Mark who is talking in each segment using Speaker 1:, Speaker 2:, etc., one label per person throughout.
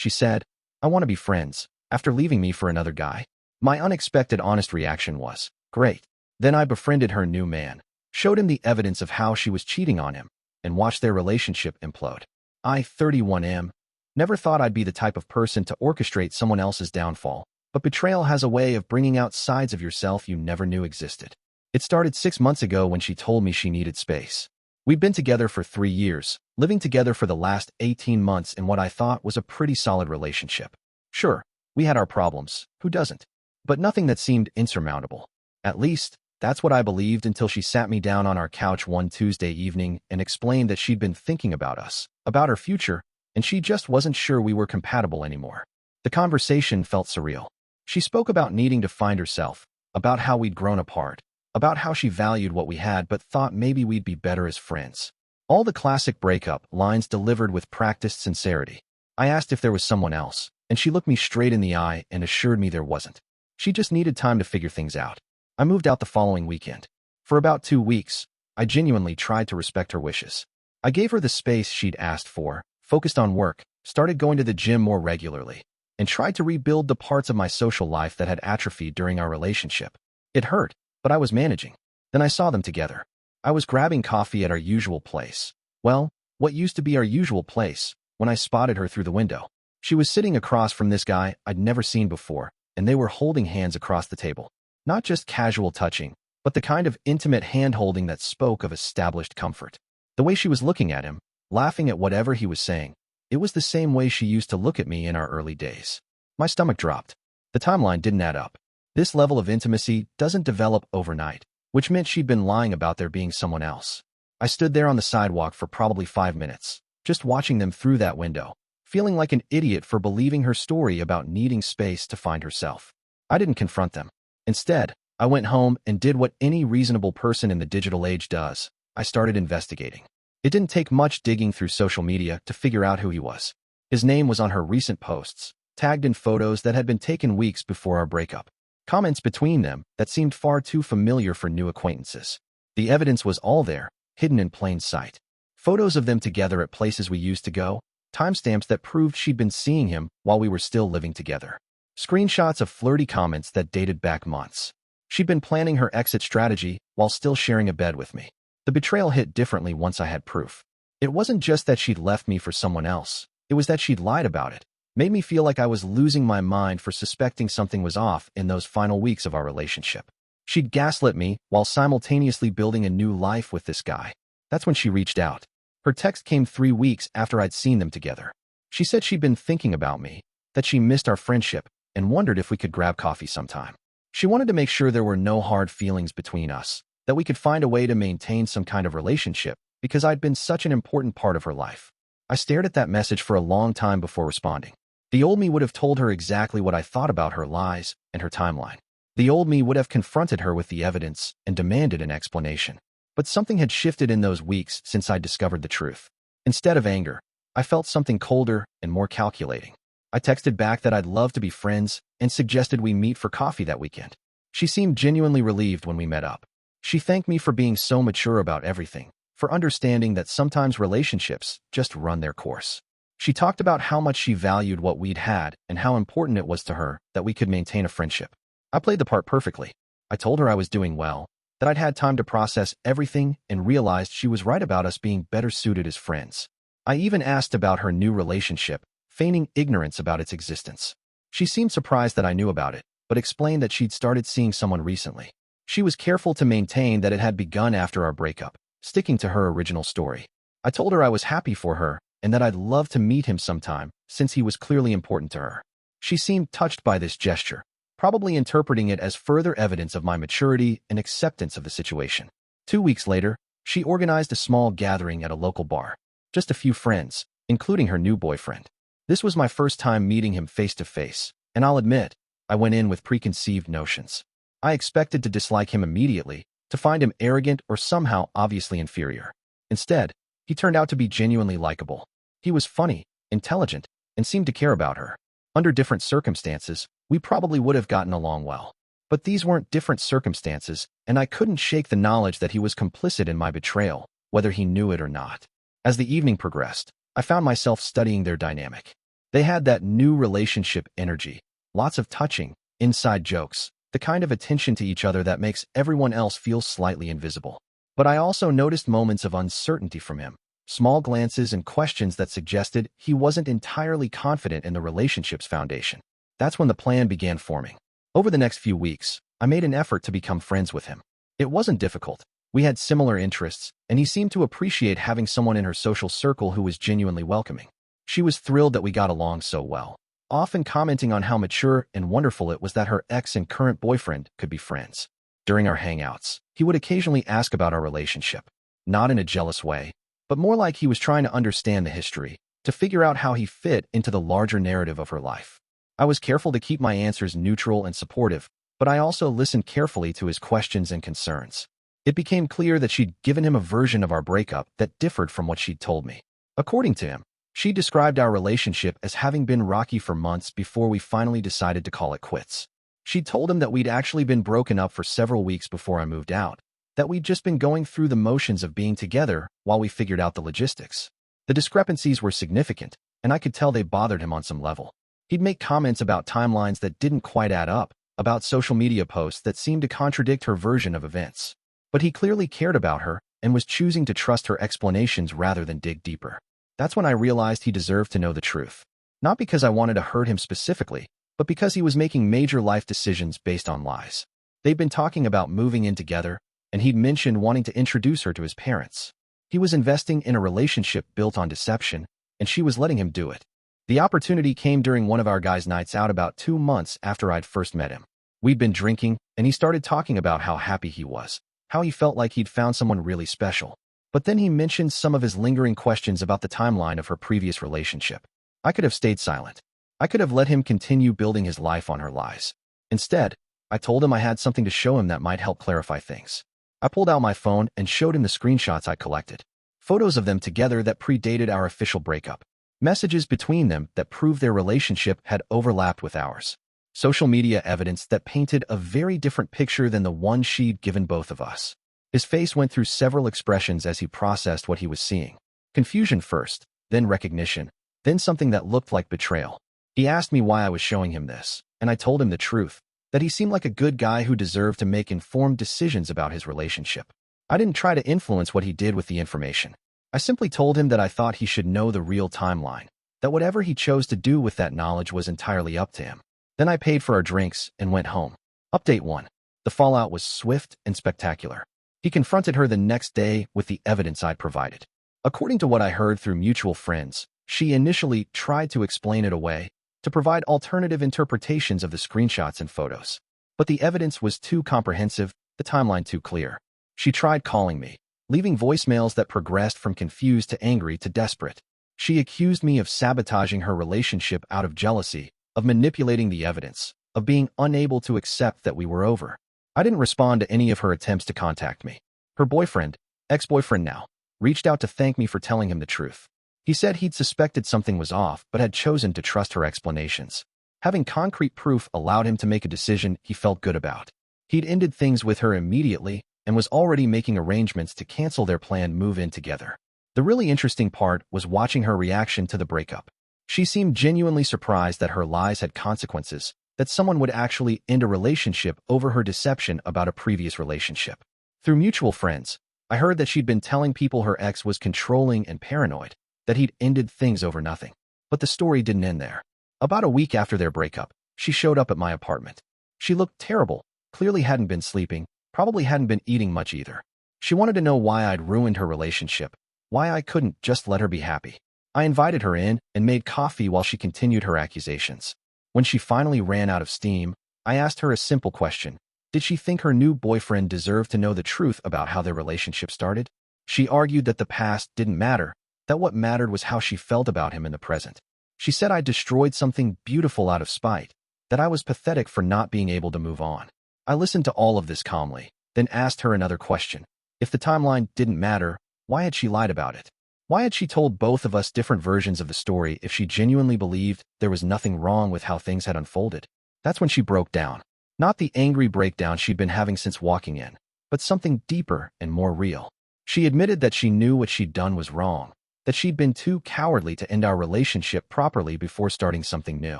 Speaker 1: She said, "I want to be friends," after leaving me for another guy. My unexpected honest reaction was, "Great." Then I befriended her new man, showed him the evidence of how she was cheating on him, and watched their relationship implode. I, 31M, never thought I'd be the type of person to orchestrate someone else's downfall, but betrayal has a way of bringing out sides of yourself you never knew existed. It started 6 months ago when she told me she needed space. We'd been together for 3 years, living together for the last 18 months in what I thought was a pretty solid relationship. Sure, we had our problems, who doesn't? But nothing that seemed insurmountable. At least, that's what I believed until she sat me down on our couch one Tuesday evening and explained that she'd been thinking about us, about our future, and she just wasn't sure we were compatible anymore. The conversation felt surreal. She spoke about needing to find herself, about how we'd grown apart, about how she valued what we had but thought maybe we'd be better as friends. All the classic breakup lines delivered with practiced sincerity. I asked if there was someone else, and she looked me straight in the eye and assured me there wasn't. She just needed time to figure things out. I moved out the following weekend. For about 2 weeks, I genuinely tried to respect her wishes. I gave her the space she'd asked for, focused on work, started going to the gym more regularly, and tried to rebuild the parts of my social life that had atrophied during our relationship. It hurt, but I was managing. Then I saw them together. I was grabbing coffee at our usual place. Well, what used to be our usual place, when I spotted her through the window. She was sitting across from this guy I'd never seen before, and they were holding hands across the table. Not just casual touching, but the kind of intimate hand-holding that spoke of established comfort. The way she was looking at him, laughing at whatever he was saying, it was the same way she used to look at me in our early days. My stomach dropped. The timeline didn't add up. This level of intimacy doesn't develop overnight, which meant she'd been lying about there being someone else. I stood there on the sidewalk for probably 5 minutes, just watching them through that window, feeling like an idiot for believing her story about needing space to find herself. I didn't confront them. Instead, I went home and did what any reasonable person in the digital age does. I started investigating. It didn't take much digging through social media to figure out who he was. His name was on her recent posts, tagged in photos that had been taken weeks before our breakup. Comments between them that seemed far too familiar for new acquaintances. The evidence was all there, hidden in plain sight. Photos of them together at places we used to go, timestamps that proved she'd been seeing him while we were still living together. Screenshots of flirty comments that dated back months. She'd been planning her exit strategy while still sharing a bed with me. The betrayal hit differently once I had proof. It wasn't just that she'd left me for someone else. It was that she'd lied about it. Made me feel like I was losing my mind for suspecting something was off in those final weeks of our relationship. She'd gaslit me while simultaneously building a new life with this guy. That's when she reached out. Her text came 3 weeks after I'd seen them together. She said she'd been thinking about me, that she missed our friendship, and wondered if we could grab coffee sometime. She wanted to make sure there were no hard feelings between us, that we could find a way to maintain some kind of relationship, because I'd been such an important part of her life. I stared at that message for a long time before responding. The old me would have told her exactly what I thought about her lies and her timeline. The old me would have confronted her with the evidence and demanded an explanation. But something had shifted in those weeks since I discovered the truth. Instead of anger, I felt something colder and more calculating. I texted back that I'd love to be friends and suggested we meet for coffee that weekend. She seemed genuinely relieved when we met up. She thanked me for being so mature about everything, for understanding that sometimes relationships just run their course. She talked about how much she valued what we'd had and how important it was to her that we could maintain a friendship. I played the part perfectly. I told her I was doing well, that I'd had time to process everything and realized she was right about us being better suited as friends. I even asked about her new relationship, feigning ignorance about its existence. She seemed surprised that I knew about it, but explained that she'd started seeing someone recently. She was careful to maintain that it had begun after our breakup, sticking to her original story. I told her I was happy for her and that I'd love to meet him sometime, since he was clearly important to her. She seemed touched by this gesture, probably interpreting it as further evidence of my maturity and acceptance of the situation. 2 weeks later, she organized a small gathering at a local bar. Just a few friends, including her new boyfriend. This was my first time meeting him face-to-face, and I'll admit, I went in with preconceived notions. I expected to dislike him immediately, to find him arrogant or somehow obviously inferior. Instead, he turned out to be genuinely likable. He was funny, intelligent, and seemed to care about her. Under different circumstances, we probably would have gotten along well. But these weren't different circumstances, and I couldn't shake the knowledge that he was complicit in my betrayal, whether he knew it or not. As the evening progressed, I found myself studying their dynamic. They had that new relationship energy, lots of touching, inside jokes, the kind of attention to each other that makes everyone else feel slightly invisible. But I also noticed moments of uncertainty from him, small glances and questions that suggested he wasn't entirely confident in the relationship's foundation. That's when the plan began forming. Over the next few weeks, I made an effort to become friends with him. It wasn't difficult. We had similar interests, and he seemed to appreciate having someone in her social circle who was genuinely welcoming. She was thrilled that we got along so well, often commenting on how mature and wonderful it was that her ex and current boyfriend could be friends. During our hangouts, he would occasionally ask about our relationship, not in a jealous way, but more like he was trying to understand the history, to figure out how he fit into the larger narrative of her life. I was careful to keep my answers neutral and supportive, but I also listened carefully to his questions and concerns. It became clear that she'd given him a version of our breakup that differed from what she'd told me. According to him, she described our relationship as having been rocky for months before we finally decided to call it quits. She told him that we'd actually been broken up for several weeks before I moved out, that we'd just been going through the motions of being together while we figured out the logistics. The discrepancies were significant, and I could tell they bothered him on some level. He'd make comments about timelines that didn't quite add up, about social media posts that seemed to contradict her version of events. But he clearly cared about her and was choosing to trust her explanations rather than dig deeper. That's when I realized he deserved to know the truth. Not because I wanted to hurt him specifically, but because he was making major life decisions based on lies. They'd been talking about moving in together, and he'd mentioned wanting to introduce her to his parents. He was investing in a relationship built on deception, and she was letting him do it. The opportunity came during one of our guys' nights out about 2 months after I'd first met him. We'd been drinking, and he started talking about how happy he was, how he felt like he'd found someone really special. But then he mentioned some of his lingering questions about the timeline of her previous relationship. I could have stayed silent. I could have let him continue building his life on her lies. Instead, I told him I had something to show him that might help clarify things. I pulled out my phone and showed him the screenshots I collected. Photos of them together that predated our official breakup. Messages between them that proved their relationship had overlapped with ours. Social media evidence that painted a very different picture than the one she'd given both of us. His face went through several expressions as he processed what he was seeing. Confusion first, then recognition, then something that looked like betrayal. He asked me why I was showing him this, and I told him the truth, that he seemed like a good guy who deserved to make informed decisions about his relationship. I didn't try to influence what he did with the information. I simply told him that I thought he should know the real timeline, that whatever he chose to do with that knowledge was entirely up to him. Then I paid for our drinks and went home. Update 1. The fallout was swift and spectacular. He confronted her the next day with the evidence I'd provided. According to what I heard through mutual friends, she initially tried to explain it away, to provide alternative interpretations of the screenshots and photos. But the evidence was too comprehensive, the timeline too clear. She tried calling me, leaving voicemails that progressed from confused to angry to desperate. She accused me of sabotaging her relationship out of jealousy, of manipulating the evidence, of being unable to accept that we were over. I didn't respond to any of her attempts to contact me. Her boyfriend, ex-boyfriend now, reached out to thank me for telling him the truth. He said he'd suspected something was off but had chosen to trust her explanations. Having concrete proof allowed him to make a decision he felt good about. He'd ended things with her immediately and was already making arrangements to cancel their planned move-in together. The really interesting part was watching her reaction to the breakup. She seemed genuinely surprised that her lies had consequences, that someone would actually end a relationship over her deception about a previous relationship. Through mutual friends, I heard that she'd been telling people her ex was controlling and paranoid, that he'd ended things over nothing. But the story didn't end there. About a week after their breakup, she showed up at my apartment. She looked terrible, clearly hadn't been sleeping, probably hadn't been eating much either. She wanted to know why I'd ruined her relationship, why I couldn't just let her be happy. I invited her in and made coffee while she continued her accusations. When she finally ran out of steam, I asked her a simple question. Did she think her new boyfriend deserved to know the truth about how their relationship started? She argued that the past didn't matter, that what mattered was how she felt about him in the present. She said I destroyed something beautiful out of spite, that I was pathetic for not being able to move on. I listened to all of this calmly, then asked her another question. If the timeline didn't matter, why had she lied about it? Why had she told both of us different versions of the story if she genuinely believed there was nothing wrong with how things had unfolded? That's when she broke down. Not the angry breakdown she'd been having since walking in, but something deeper and more real. She admitted that she knew what she'd done was wrong, that she'd been too cowardly to end our relationship properly before starting something new.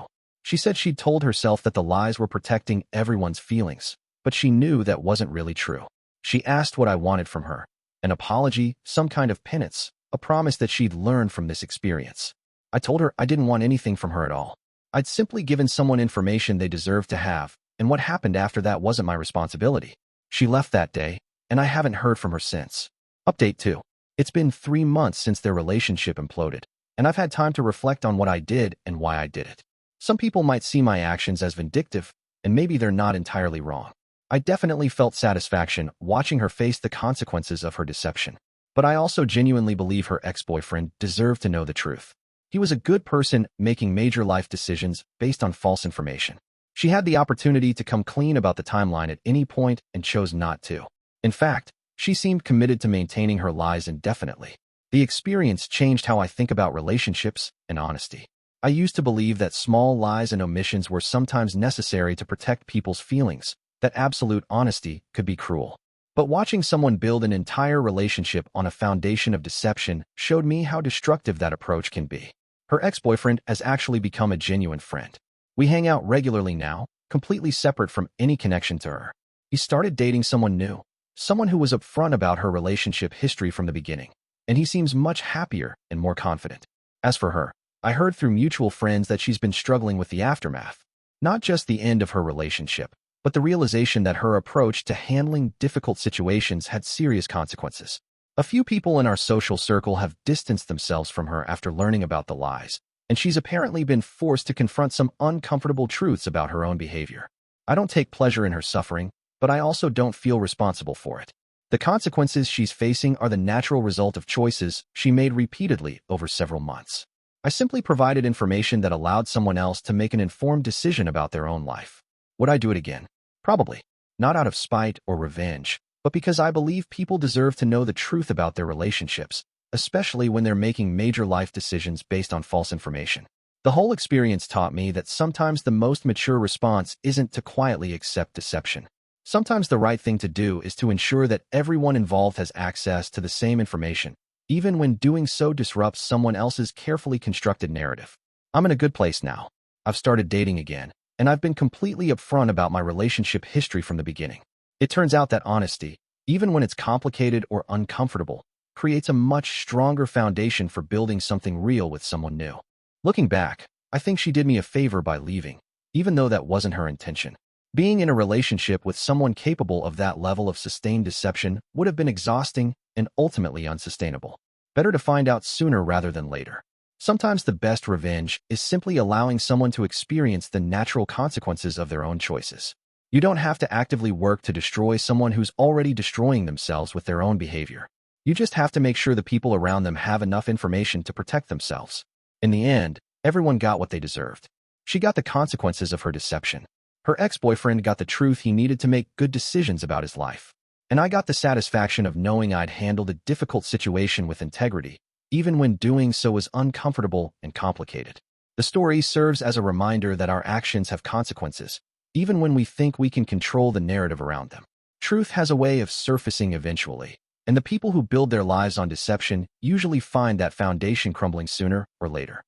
Speaker 1: She said she'd told herself that the lies were protecting everyone's feelings, but she knew that wasn't really true. She asked what I wanted from her: an apology, some kind of penance, a promise that she'd learned from this experience. I told her I didn't want anything from her at all. I'd simply given someone information they deserved to have, and what happened after that wasn't my responsibility. She left that day, and I haven't heard from her since. Update 2. It's been 3 months since their relationship imploded, and I've had time to reflect on what I did and why I did it. Some people might see my actions as vindictive, and maybe they're not entirely wrong. I definitely felt satisfaction watching her face the consequences of her deception. But I also genuinely believe her ex-boyfriend deserved to know the truth. He was a good person making major life decisions based on false information. She had the opportunity to come clean about the timeline at any point and chose not to. In fact, she seemed committed to maintaining her lies indefinitely. The experience changed how I think about relationships and honesty. I used to believe that small lies and omissions were sometimes necessary to protect people's feelings, that absolute honesty could be cruel. But watching someone build an entire relationship on a foundation of deception showed me how destructive that approach can be. Her ex-boyfriend has actually become a genuine friend. We hang out regularly now, completely separate from any connection to her. He started dating someone new, someone who was upfront about her relationship history from the beginning, and he seems much happier and more confident. As for her, I heard through mutual friends that she's been struggling with the aftermath, not just the end of her relationship, but the realization that her approach to handling difficult situations had serious consequences. A few people in our social circle have distanced themselves from her after learning about the lies, and she's apparently been forced to confront some uncomfortable truths about her own behavior. I don't take pleasure in her suffering, but I also don't feel responsible for it. The consequences she's facing are the natural result of choices she made repeatedly over several months. I simply provided information that allowed someone else to make an informed decision about their own life. Would I do it again? Probably. Not out of spite or revenge, but because I believe people deserve to know the truth about their relationships, especially when they're making major life decisions based on false information. The whole experience taught me that sometimes the most mature response isn't to quietly accept deception. Sometimes the right thing to do is to ensure that everyone involved has access to the same information, even when doing so disrupts someone else's carefully constructed narrative. I'm in a good place now. I've started dating again, and I've been completely upfront about my relationship history from the beginning. It turns out that honesty, even when it's complicated or uncomfortable, creates a much stronger foundation for building something real with someone new. Looking back, I think she did me a favor by leaving, even though that wasn't her intention. Being in a relationship with someone capable of that level of sustained deception would have been exhausting and ultimately unsustainable. Better to find out sooner rather than later. Sometimes the best revenge is simply allowing someone to experience the natural consequences of their own choices. You don't have to actively work to destroy someone who's already destroying themselves with their own behavior. You just have to make sure the people around them have enough information to protect themselves. In the end, everyone got what they deserved. She got the consequences of her deception. Her ex-boyfriend got the truth he needed to make good decisions about his life. And I got the satisfaction of knowing I'd handled a difficult situation with integrity, even when doing so was uncomfortable and complicated. The story serves as a reminder that our actions have consequences, even when we think we can control the narrative around them. Truth has a way of surfacing eventually, and the people who build their lives on deception usually find that foundation crumbling sooner or later.